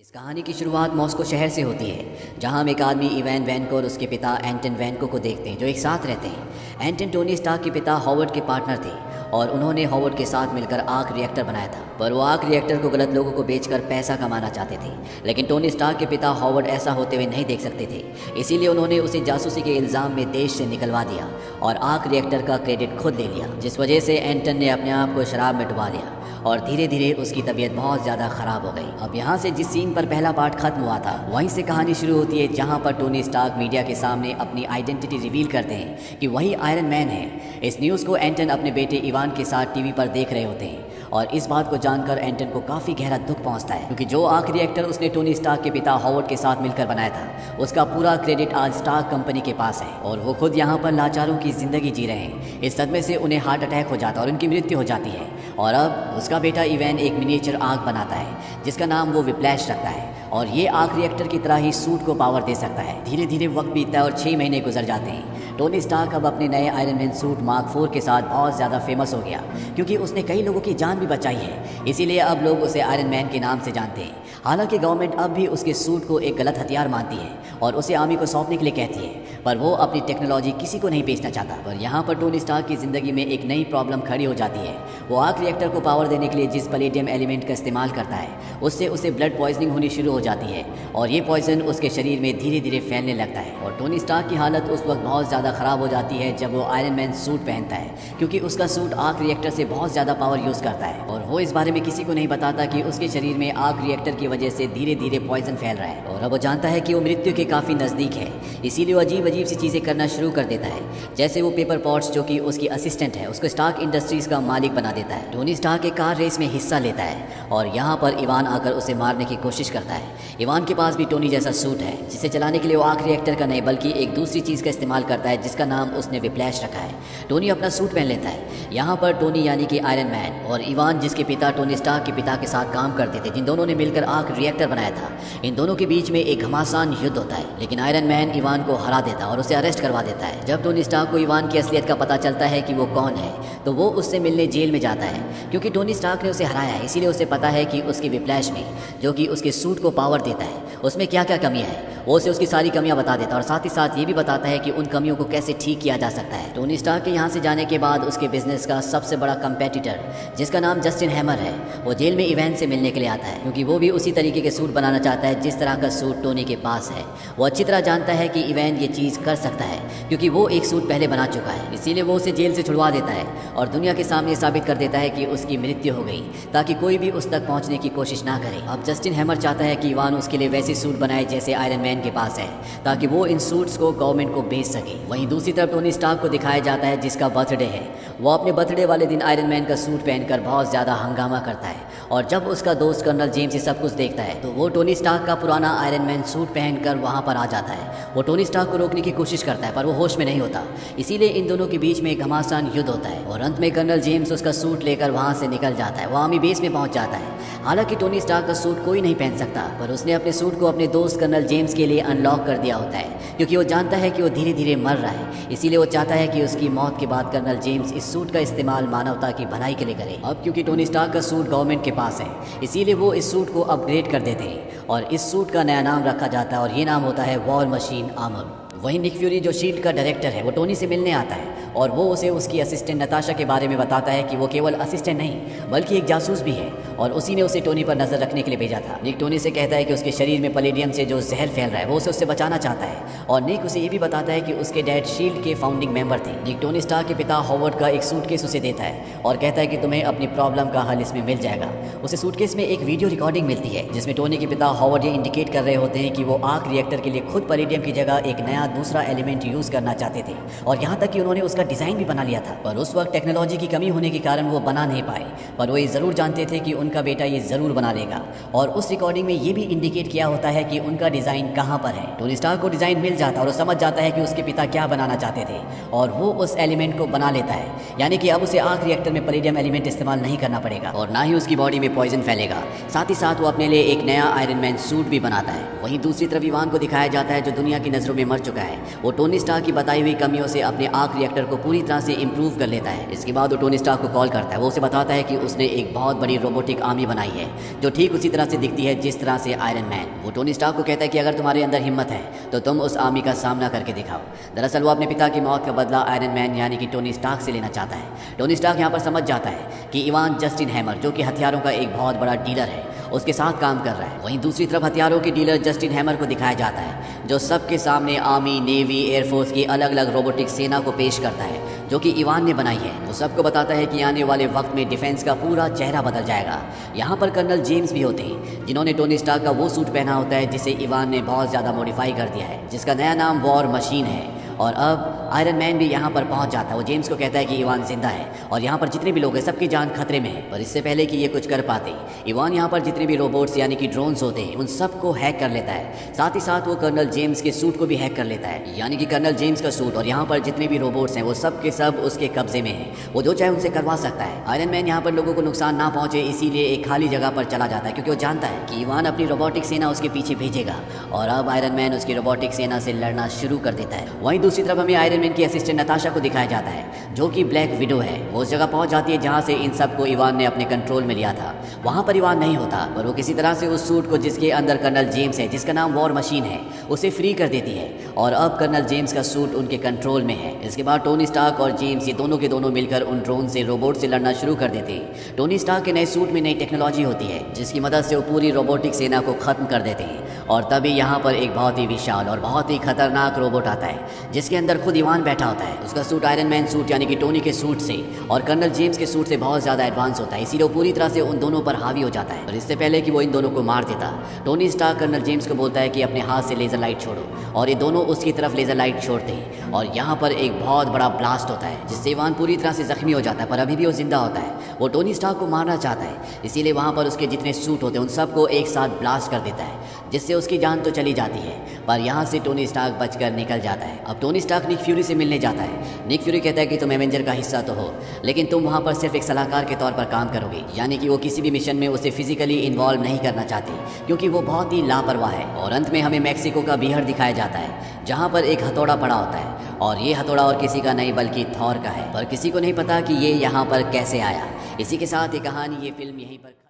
इस कहानी की शुरुआत मॉस्को शहर से होती है, जहां हम एक आदमी इवान वैनको और उसके पिता एंटन वैनको को देखते हैं, जो एक साथ रहते हैं। एंटन टोनी स्टार्क के पिता हॉवर्ड के पार्टनर थे और उन्होंने हॉवर्ड के साथ मिलकर आर्क रिएक्टर बनाया था, पर वो आर्क रिएक्टर को गलत लोगों को बेचकर पैसा कमाना चाहते थे। लेकिन टोनी स्टार्क के पिता हॉवर्ड ऐसा होते हुए नहीं देख सकते थे, इसीलिए उन्होंने उसे जासूसी के इल्ज़ाम में देश से निकलवा दिया और आर्क रिएक्टर का क्रेडिट खुद ले लिया, जिस वजह से एंटन ने अपने आप को शराब में डुबा लिया और धीरे धीरे उसकी तबीयत बहुत ज़्यादा ख़राब हो गई। अब यहाँ से जिस सीन पर पहला पार्ट खत्म हुआ था, वहीं से कहानी शुरू होती है, जहाँ पर टोनी स्टार्क मीडिया के सामने अपनी आइडेंटिटी रिवील करते हैं कि वही आयरन मैन है। इस न्यूज़ को एंटन अपने बेटे इवान के साथ टीवी पर देख रहे होते हैं और इस बात को जानकर एंटन को काफ़ी गहरा दुख पहुंचता है, क्योंकि जो आर्क रिएक्टर उसने टोनी स्टार्क के पिता हॉवर्ड के साथ मिलकर बनाया था, उसका पूरा क्रेडिट आज स्टार्क कंपनी के पास है और वो खुद यहाँ पर लाचारों की ज़िंदगी जी रहे हैं। इस सदमे से उन्हें हार्ट अटैक हो जाता है और उनकी मृत्यु हो जाती है और अब उसका बेटा इवान एक मिनिएचर आर्क बनाता है, जिसका नाम वो विप्लैश रखता है और ये आर्क रिएक्टर की तरह ही सूट को पावर दे सकता है। धीरे धीरे वक्त बीतता है और 6 महीने गुजर जाते हैं। टोनी स्टार्क अब अपने नए आयरन मैन सूट मार्क 4 के साथ बहुत ज़्यादा फेमस हो गया, क्योंकि उसने कई लोगों की जान भी बचाई है, इसीलिए अब लोग उसे आयरन मैन के नाम से जानते हैं। हालांकि गवर्नमेंट अब भी उसके सूट को एक गलत हथियार मानती है और उसे आर्मी को सौंपने के लिए कहती है, पर वो अपनी टेक्नोलॉजी किसी को नहीं बेचना चाहता। पर यहाँ पर टोनी स्टार्क की ज़िंदगी में एक नई प्रॉब्लम खड़ी हो जाती है। वो आर्क रिएक्टर को पावर देने के लिए जिस पैलेडियम एलिमेंट का इस्तेमाल करता है, उससे उसे ब्लड पॉइजनिंग होनी शुरू हो जाती है और ये पॉइजन उसके शरीर में धीरे धीरे फैलने लगता है और टोनी स्टार्क की हालत उस वक्त बहुत ज़्यादा ख़राब हो जाती है जब वो आयरन मैन सूट पहनता है, क्योंकि उसका सूट आर्क रिएक्टर से बहुत ज़्यादा पावर यूज़ करता है और वो इस बारे में किसी को नहीं बताता कि उसके शरीर में आर्क रिएक्टर की वजह से धीरे धीरे पॉइजन फैल रहा है और अब वो जानता है कि वो मृत्यु के काफ़ी नज़दीक है। इसीलिए वो अजीब अजीब सी चीज़ें करना शुरू कर देता है, जैसे वो पेपर पॉट्स, जो कि उसकी असिस्टेंट है, उसको स्टार्क इंडस्ट्रीज़ का मालिक बना देता है। टोनी स्टार्क एक कार रेस में हिस्सा लेता है और यहाँ पर इवान आकर उसे मारने की कोशिश करता है। इवान के पास भी टोनी जैसा सूट है, जिसे चलाने के लिए वो आर्क रिएक्टर का नहीं बल्कि एक दूसरी चीज़ का इस्तेमाल करता है, जिसका नाम उसने विप्लैश रखा है। टोनी अपना सूट पहन लेता है। यहाँ पर टोनी यानी कि आयरन मैन और इवान, जिसके पिता टोनी स्टार्क के पिता के साथ काम करते थे, जिन दोनों ने मिलकर आर्क रिएक्टर बनाया था, इन दोनों के बीच में एक घमासान युद्ध होता है। लेकिन आयरन मैन इवान को हरा देता और उसे अरेस्ट करवा देता है। जब टोनी स्टार्क को इवान की असलियत का पता चलता है कि वो कौन है, तो वो उससे मिलने जेल में जाता है, क्योंकि टोनी स्टार्क ने उसे हराया है। इसीलिए उसे पता है कि उसके विप्लैश में, जो कि उसके सूट को पावर देता है, उसमें क्या क्या कमियां हैं। वो उसे उसकी सारी कमियां बता देता है और साथ ही साथ ये भी बताता है कि उन कमियों को कैसे ठीक किया जा सकता है। टोनी स्टार्क के यहाँ से जाने के बाद उसके बिजनेस का सबसे बड़ा कंपेटिटर, जिसका नाम जस्टिन हैमर है, वो जेल में इवान से मिलने के लिए आता है, क्योंकि वो भी उसी तरीके के सूट बनाना चाहता है जिस तरह का सूट टोनी के पास है। वो अच्छी तरह जानता है कि इवान ये चीज़ कर सकता है, क्योंकि वो एक सूट पहले बना चुका है। इसीलिए वो उसे जेल से छुड़वा देता है और दुनिया के सामने साबित कर देता है कि उसकी मृत्यु हो गई, ताकि कोई भी उस तक पहुँचने की कोशिश ना करे। अब जस्टिन हैमर चाहता है कि इवान उसके लिए वैसे सूट बनाए जैसे आयरन मैन के पास है, ताकि वो इन सूट्स को गवर्नमेंट को बेच सके। वहीं दूसरी तरफ टोनी स्टार्क को दिखाया जाता है, जिसका बर्थडे है। वो अपने बर्थडे वाले दिन आयरन मैन का सूट पहनकर बहुत ज़्यादा हंगामा करता है और जब उसका दोस्त कर्नल जेम्स ये सब कुछ देखता है, तो वो टोनी स्टार्क का पुराना आयरन मैन सूट पहनकर वहाँ पर आ जाता है। वो टोनी स्टार्क को रोकने की कोशिश करता है, पर वो होश में नहीं होता। इसीलिए इन दोनों के बीच में एक घमासान युद्ध होता है और अंत में कर्नल जेम्स उसका सूट लेकर वहाँ से निकल जाता है। वो आर्मी बेस में पहुँच जाता है। हालांकि टोनी स्टार्क का सूट कोई नहीं पहन सकता, पर उसने अपने सूट को अपने दोस्त कर्नल जेम्स के लिए अनलॉक कर दिया होता है, क्योंकि वो जानता है कि वो धीरे धीरे मर रहा है। इसीलिए वो चाहता है कि उसकी मौत के बाद कर्नल जेम्स इस सूट का इस्तेमाल मानवता की भलाई के लिए करे। अब क्योंकि टोनी स्टार्क का सूट गवर्नमेंट के पास है, इसीलिए वो इस सूट को अपग्रेड कर देते हैं और इस सूट का नया नाम रखा जाता है और ये नाम होता है वॉर मशीन आर्मर। वहीं निक फ्यूरी, जो शील्ड का डायरेक्टर है, वो टोनी से मिलने आता है और वो उसे उसकी असिस्टेंट नताशा के बारे में बताता है कि वो केवल असिस्टेंट नहीं बल्कि एक जासूस भी है और उसी ने उसे टोनी पर नज़र रखने के लिए भेजा था। निक टोनी से कहता है कि उसके शरीर में पैलेडियम से जो जहर फैल रहा है, वो उसे उससे बचाना चाहता है और निक उसे ये भी बताता है कि उसके डैड शील्ड के फाउंडिंग मेंबर थे। निक टोनी स्टार्क के पिता हॉवर्ड का एक सूटकेस उसे देता है और कहता है कि तुम्हें अपनी प्रॉब्लम का हल इसमें मिल जाएगा। उसे सूटकेस में एक वीडियो रिकॉर्डिंग मिलती है, जिसमें टोनी के पिता हॉवर्ड ये इंडिकेट कर रहे होते हैं कि वो आर्क रिएक्टर के लिए खुद पैलेडियम की जगह एक नया दूसरा एलिमेंट यूज़ करना चाहते थे और यहाँ तक कि उन्होंने उसका डिज़ाइन भी बना लिया था, पर उस वक्त टेक्नोलॉजी की कमी होने के कारण वो बना नहीं पाए। पर वो ये ज़रूर जानते थे कि उनका बेटा ये ज़रूर बना लेगा और उस रिकॉर्डिंग में ये भी इंडिकेट किया होता है कि उनका डिज़ाइन कहाँ पर है। टोनी स्टार्क को डिज़ाइन मिल जाता और वो समझ जाता है कि उसके पिता क्या बनाना चाहते थे और वो उस एलिमेंट को बना लेता है, यानी कि अब उसे आर्क रिएक्टर में पैलेडियम एलिमेंट इस्तेमाल नहीं करना पड़ेगा और ना ही उसकी बॉडी में पॉइजन फैलेगा। साथ ही साथ वो अपने लिए एक नया आयरन मैन सूट भी बनाता है। वहीं दूसरी तरफ इवान को दिखाया जाता है, जो दुनिया की नज़रों में मर चुका है। वो टोनी स्टार्क की बताई हुई कमियों से अपने आर्क रिएक्टर को पूरी तरह से इंप्रूव कर लेता है। इसके बाद वो टोनी स्टार्क को कॉल करता है। वो उसे बताता है कि उसने एक बहुत बड़ी रोबोटिक रोबोटिक आर्मी बनाई है जो ठीक उसी तरह से दिखती है जिस तरह से आयरन मैन। वो टोनी स्टार्क को कहता है कि अगर तुम्हारे अंदर हिम्मत है तो तुम उस आर्मी का सामना करके दिखाओ। दरअसल वो अपने पिता की मौत का बदला आयरन मैन यानी कि टोनी स्टार्क से लेना चाहता है। टोनी स्टार्क यहाँ पर समझ जाता है कि इवान जस्टिन हैमर जो कि हथियारों का एक बहुत बड़ा डीलर है उसके साथ काम कर रहा है। वहीं दूसरी तरफ हथियारों के डीलर जस्टिन हैमर को दिखाया जाता है जो सबके सामने आर्मी, नेवी, एयरफोर्स की अलग अलग रोबोटिक सेना को पेश करता है जो कि इवान ने बनाई है। वो सबको बताता है कि आने वाले वक्त में डिफेंस का पूरा चेहरा बदल जाएगा। यहाँ पर कर्नल जेम्स भी होते हैं जिन्होंने टोनी स्टार्क का वो सूट पहना होता है जिसे इवान ने बहुत ज़्यादा मॉडिफाई कर दिया है, जिसका नया नाम वॉर मशीन है। और अब आयरन मैन भी यहाँ पर पहुँच जाता है। वो जेम्स को कहता है कि इवान जिंदा है और यहाँ पर जितने भी लोग हैं सबकी जान खतरे में है। पर इससे पहले कि ये कुछ कर पाते, इवान यहाँ पर जितने भी रोबोट्स यानी कि ड्रोन्स होते हैं उन सबको हैक कर लेता है। साथ ही साथ वो कर्नल जेम्स के सूट को भी हैक कर लेता है, यानी कि कर्नल जेम्स का सूट और यहाँ पर जितने भी रोबोट्स हैं वो सब के सब उसके कब्जे में हैं। वो जो चाहे उनसे करवा सकता है। आयरन मैन यहाँ पर लोगों को नुकसान ना पहुँचे इसीलिए एक खाली जगह पर चला जाता है क्योंकि वो जानता है कि इवान अपनी रोबोटिक सेना उसके पीछे भेजेगा। और अब आयरन मैन उसकी रोबोटिक सेना से लड़ना शुरू कर देता है। वहीं दूसरी तरफ हमें आयरन मैन की असिस्टेंट नताशा को दिखाया जाता है जो कि ब्लैक विडो है। वो उस जगह पहुंच जाती है जहां से इन सबको इवान ने अपने कंट्रोल में लिया था। वहां पर इवान नहीं होता पर वो किसी तरह से उस सूट को जिसके अंदर कर्नल जेम्स है, जिसका नाम वॉर मशीन है, उसे फ्री कर देती है और अब कर्नल जेम्स का सूट उनके कंट्रोल में है। इसके बाद टोनी स्टार्क और जेम्स ये दोनों के दोनों मिलकर उन ड्रोन से, रोबोट से लड़ना शुरू कर देते हैं। टोनी स्टार्क के नए सूट में नई टेक्नोलॉजी होती है जिसकी मदद से वो पूरी रोबोटिक सेना को खत्म कर देते हैं। और तभी यहाँ पर एक बहुत ही विशाल और बहुत ही खतरनाक रोबोट आता है जिसके अंदर खुद इवान बैठा होता है। उसका सूट आयरन मैन सूट यानी कि टोनी के सूट से और कर्नल जेम्स के सूट से बहुत ज़्यादा एडवांस होता है, इसीलिए वो पूरी तरह से उन दोनों पर हावी हो जाता है। और इससे पहले कि वो इन दोनों को मार देता, टोनी स्टार्क कर्नल जेम्स को बोलता है कि अपने हाथ से लेज़र लाइट छोड़ो और ये दोनों उसकी तरफ लेज़र लाइट छोड़ते हैं और यहाँ पर एक बहुत बड़ा ब्लास्ट होता है जिससे इवान पूरी तरह से जख्मी हो जाता है। पर अभी भी वो जिंदा होता है। वो टोनी स्टार्क को मारना चाहता है इसीलिए वहाँ पर उसके जितने सूट होते हैं उन सबको एक साथ ब्लास्ट कर देता है जिससे उसकी जान तो चली जाती है। पर यहाँ से टोनी स्टार्क बचकर निकल जाता है। अब टोनी स्टार्क निक फ्यूरी से मिलने जाता है। निक फ्यूरी कहता है कि तुम एवेंजर का हिस्सा तो हो लेकिन तुम वहाँ पर सिर्फ एक सलाहकार के तौर पर काम करोगे, यानी कि वो किसी भी मिशन में उसे फिजिकली इन्वॉल्व नहीं करना चाहती क्योंकि वो बहुत ही लापरवाह है। और अंत में हमें मैक्सिको का बिहड़ दिखाया जाता है जहाँ पर एक हथौड़ा पड़ा होता है और ये हथौड़ा और किसी का नहीं बल्कि थॉर का है। पर किसी को नहीं पता कि ये यहाँ पर कैसे आया। इसी के साथ ये कहानी, ये फिल्म यहीं पर